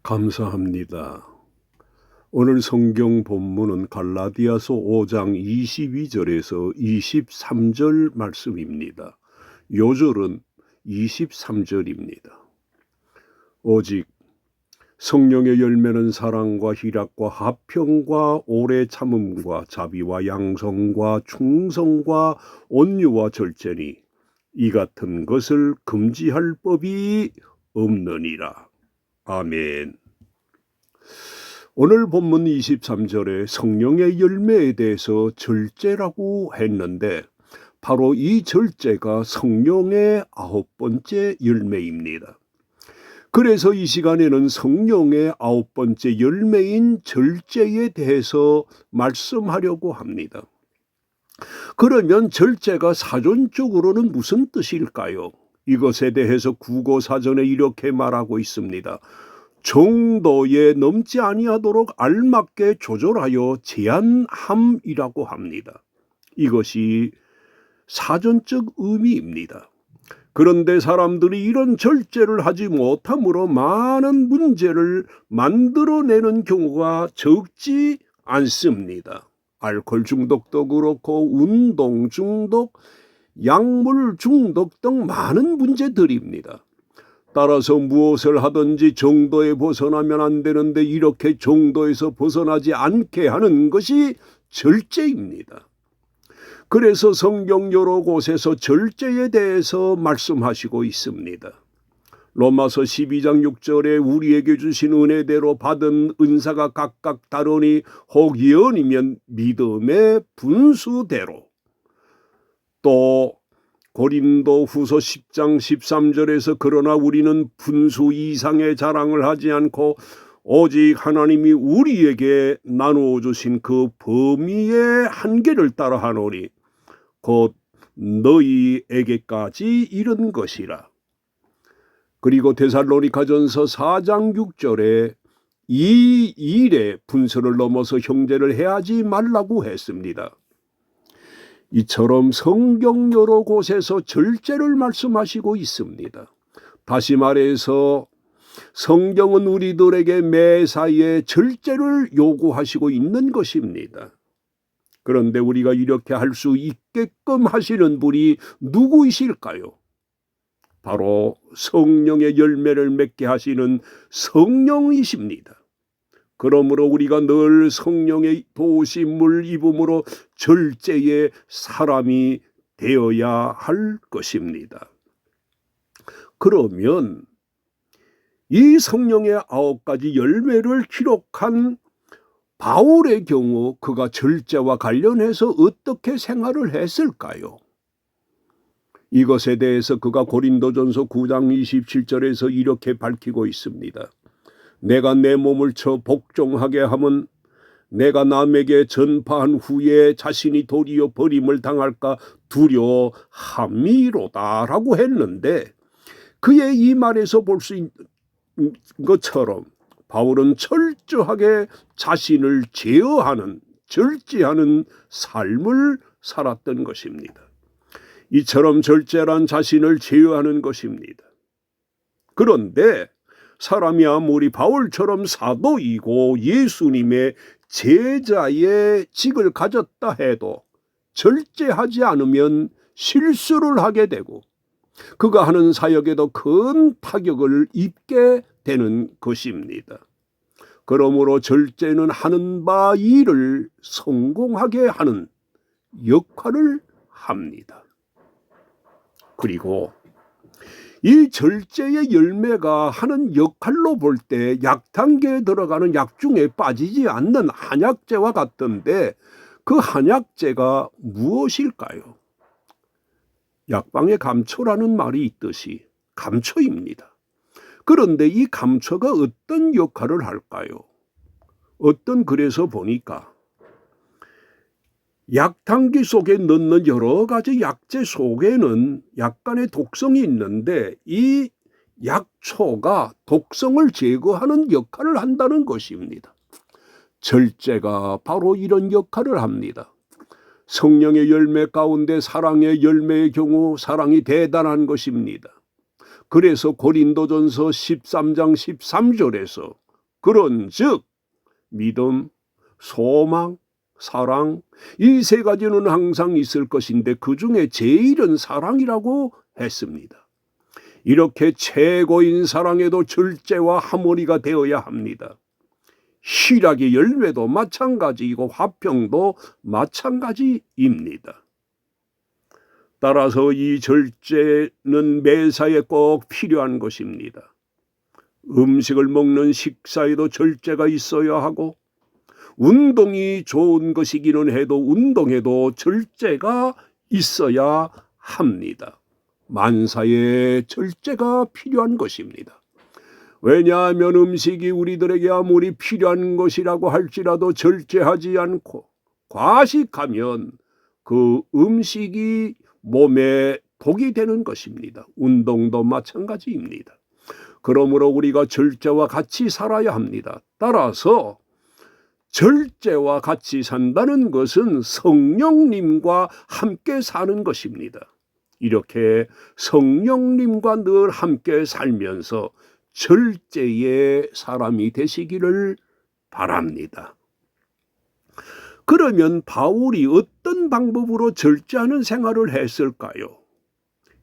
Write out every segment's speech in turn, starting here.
감사합니다. 오늘 성경 본문은 갈라디아서 5장 22절에서 23절 말씀입니다. 요절은 23절입니다. 오직 성령의 열매는 사랑과 희락과 화평과 오래 참음과 자비와 양성과 충성과 온유와 절제니 이 같은 것을 금지할 법이 없느니라. 아멘. 오늘 본문 23절에 성령의 열매에 대해서 절제라고 했는데 바로 이 절제가 성령의 9번째 열매입니다. 그래서 이 시간에는 성령의 9번째 열매인 절제에 대해서 말씀하려고 합니다. 그러면 절제가 사전적으로는 무슨 뜻일까요? 이것에 대해서 국어사전에 이렇게 말하고 있습니다. 정도에 넘지 아니하도록 알맞게 조절하여 제한함이라고 합니다. 이것이 사전적 의미입니다. 그런데 사람들이 이런 절제를 하지 못함으로 많은 문제를 만들어내는 경우가 적지 않습니다. 알코올 중독도 그렇고 운동 중독, 약물 중독 등 많은 문제들입니다. 따라서 무엇을 하든지 정도에 벗어나면 안 되는데 이렇게 정도에서 벗어나지 않게 하는 것이 절제입니다. 그래서 성경 여러 곳에서 절제에 대해서 말씀하시고 있습니다. 로마서 12장 6절에 우리에게 주신 은혜대로 받은 은사가 각각 다르니 혹 예언이면 믿음의 분수대로, 또 고린도 후서 10장 13절에서 그러나 우리는 분수 이상의 자랑을 하지 않고 오직 하나님이 우리에게 나누어 주신 그 범위의 한계를 따라 하노니 곧 너희에게까지 이른 것이라. 그리고 데살로니가전서 4장 6절에 이 일에 분수를 넘어서 형제를 해하지 말라고 했습니다. 이처럼 성경 여러 곳에서 절제를 말씀하시고 있습니다. 다시 말해서 성경은 우리들에게 매사에 절제를 요구하시고 있는 것입니다. 그런데 우리가 이렇게 할 수 있게끔 하시는 분이 누구이실까요? 바로 성령의 열매를 맺게 하시는 성령이십니다. 그러므로 우리가 늘 성령의 도우심을 입음으로 절제의 사람이 되어야 할 것입니다. 그러면 이 성령의 9가지 열매를 기록한 바울의 경우 그가 절제와 관련해서 어떻게 생활을 했을까요? 이것에 대해서 그가 고린도전서 9장 27절에서 이렇게 밝히고 있습니다. 내가 내 몸을 쳐 복종하게 하면 내가 남에게 전파한 후에 자신이 도리어 버림을 당할까 두려함이로다 라고 했는데, 그의 이 말에서 볼 수 있는 것처럼 바울은 철저하게 자신을 제어하는, 절제하는 삶을 살았던 것입니다. 이처럼 절제란 자신을 제어하는 것입니다. 그런데 사람이 아무리 바울처럼 사도이고 예수님의 제자의 직을 가졌다 해도 절제하지 않으면 실수를 하게 되고 그가 하는 사역에도 큰 타격을 입게 되는 것입니다. 그러므로 절제는 하는 바 일을 성공하게 하는 역할을 합니다. 그리고 이 절제의 열매가 하는 역할로 볼 때 약단계에 들어가는 약 중에 빠지지 않는 한약재와 같던데 그 한약재가 무엇일까요? 약방에 감초라는 말이 있듯이 감초입니다. 그런데 이 감초가 어떤 역할을 할까요? 어떤 글에서 보니까 약탕기 속에 넣는 여러 가지 약재 속에는 약간의 독성이 있는데 이 약초가 독성을 제거하는 역할을 한다는 것입니다. 절제가 바로 이런 역할을 합니다. 성령의 열매 가운데 사랑의 열매의 경우 사랑이 대단한 것입니다. 그래서 고린도전서 13장 13절에서 그런즉 믿음, 소망, 사랑, 이 세 가지는 항상 있을 것인데 그 중에 제일은 사랑이라고 했습니다. 이렇게 최고인 사랑에도 절제와 하모니가 되어야 합니다. 희락의 열매도 마찬가지이고 화평도 마찬가지입니다. 따라서 이 절제는 매사에 꼭 필요한 것입니다. 음식을 먹는 식사에도 절제가 있어야 하고, 운동이 좋은 것이기는 해도 운동에도 절제가 있어야 합니다. 만사에 절제가 필요한 것입니다. 왜냐하면 음식이 우리들에게 아무리 필요한 것이라고 할지라도 절제하지 않고 과식하면 그 음식이 몸에 독이 되는 것입니다. 운동도 마찬가지입니다. 그러므로 우리가 절제와 같이 살아야 합니다. 따라서 절제와 같이 산다는 것은 성령님과 함께 사는 것입니다. 이렇게 성령님과 늘 함께 살면서 절제의 사람이 되시기를 바랍니다. 그러면 바울이 어떤 방법으로 절제하는 생활을 했을까요?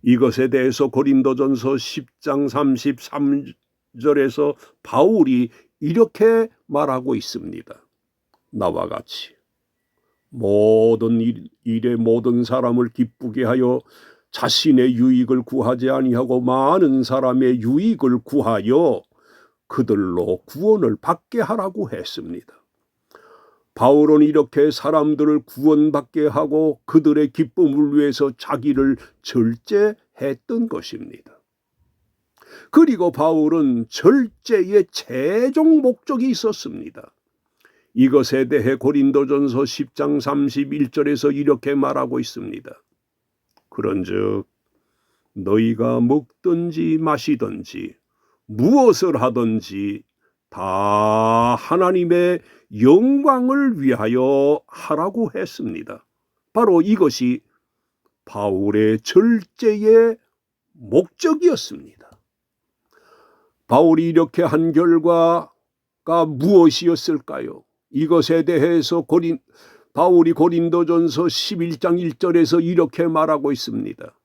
이것에 대해서 고린도전서 10장 33절에서 바울이 이렇게 말하고 있습니다. 나와 같이 모든 일에 모든 사람을 기쁘게 하여 자신의 유익을 구하지 아니하고 많은 사람의 유익을 구하여 그들로 구원을 받게 하라고 했습니다. 바울은 이렇게 사람들을 구원받게 하고 그들의 기쁨을 위해서 자기를 절제했던 것입니다. 그리고 바울은 절제의 최종 목적이 있었습니다. 이것에 대해 고린도전서 10장 31절에서 이렇게 말하고 있습니다. 그런즉 너희가 먹든지 마시든지 무엇을 하든지 다 하나님의 영광을 위하여 하라고 했습니다. 바로 이것이 바울의 절제의 목적이었습니다. 바울이 이렇게 한 결과가 무엇이었을까요? 이것에 대해서 바울이 고린도전서 11장 1절에서 이렇게 말하고 있습니다.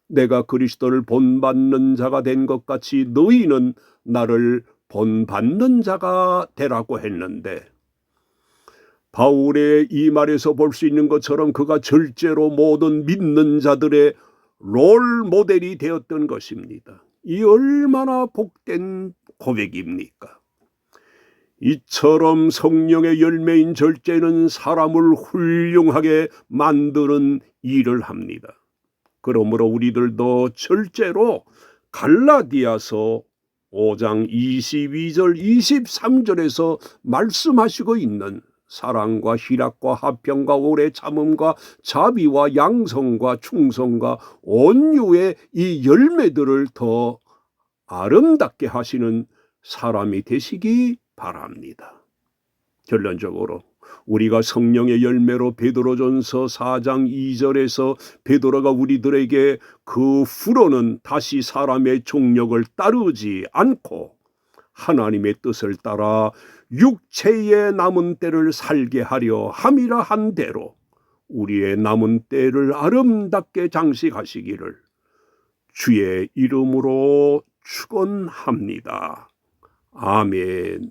내가 그리스도를 본받는 자가 된 것 같이 너희는 나를 본받는 자가 되라고 했는데, 바울의 이 말에서 볼 수 있는 것처럼 그가 절제로 모든 믿는 자들의 롤 모델이 되었던 것입니다. 이 얼마나 복된 고백입니까? 이처럼 성령의 열매인 절제는 사람을 훌륭하게 만드는 일을 합니다. 그러므로 우리들도 절제로 갈라디아서 5장 22절 23절에서 말씀하시고 있는 사랑과 희락과 화평과 오래 참음과 자비와 양성과 충성과 온유의 이 열매들을 더 아름답게 하시는 사람이 되시기 바랍니다. 결론적으로 우리가 성령의 열매로 베드로전서 4장 2절에서 베드로가 우리들에게 그 후로는 다시 사람의 종력을 따르지 않고 하나님의 뜻을 따라 육체의 남은 때를 살게 하려 함이라 한 대로 우리의 남은 때를 아름답게 장식하시기를 주의 이름으로 축원합니다. 아멘.